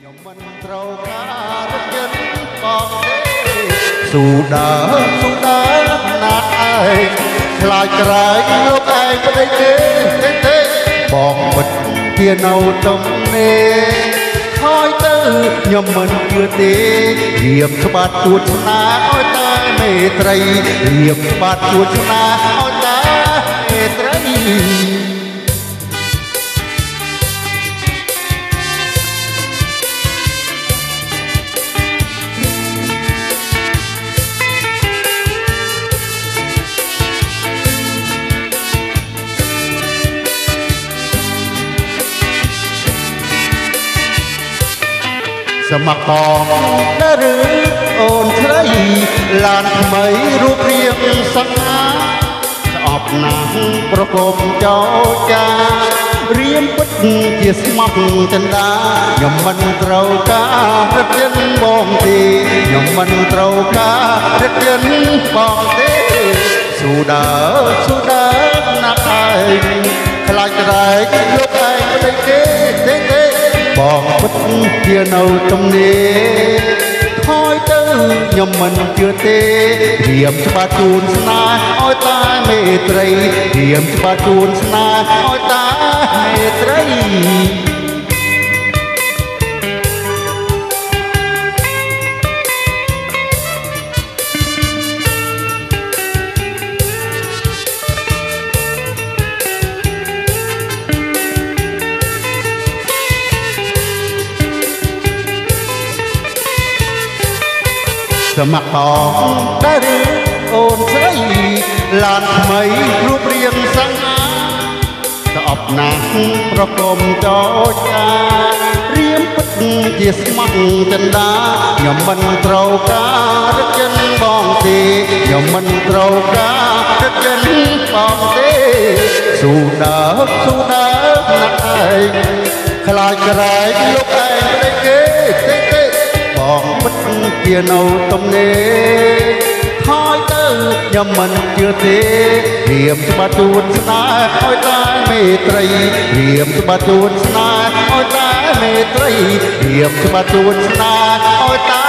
ខ្ញុំមិនត្រូវការរថយន្តបងទេស៊ូដើណាត់ឯងខ្លាចក្រែងលោកឯងប្តីទេបងមិនជានៅទំនេរហើយទៅខ្ញុំមិនជឿទេរៀបក្បាត់ទួតស្នាឲ្យតែមេត្រីរៀបក្បាត់ទួតស្នាឲ្យតែមេត្រីសមត្ថបងឬអូនស្រីឡានថ្មីរូបរាងសង្ហាស្អប់ណាស់ប្រកបចោចារៀមពិតជាស្មោះចិន្តាខ្ញុំមិនត្រូវការរថយន្តបងទេខ្ញុំមិនត្រូវការរថយន្តបងទេស៊ូដើណាស់ឯងខ្លាចក្រែងលោកឯងប្តីទេបងពិតជានៅទំនេរថយទៅខ្ញុំមិនជឿទេរៀមច្បាស់ជូនស្នេហ៍ឲ្យតែមេត្រីរៀមច្បាស់ជូនស្នេហ៍ឲ្យតែមេត្រីសមត្ថបងដែរអូនស្រីឡានថ្មីរូបរាងសង្ហាស្អប់ណាស់ប្រកបចោចារៀមពិតជាស្មោះចិន្តាខ្ញុំមិនត្រូវការរថយន្តបងទេខ្ញុំមិនត្រូវការរថយន្តបងទេស៊ូដើណាស់ឯងខ្លាចក្រែងលោកឯងប្តីទេបងពិតជានៅទំនេរថយទៅខ្ញុំមិនជឿទេរៀមច្បាស់ជូនស្នេហ៍ឲ្យតែមេត្រីរៀមច្បាស់ជូនស្នេហ៍ឲ្យតែមេត្រីរៀមច្បាស់ជូនស្នេហ៍ឲ្យតែ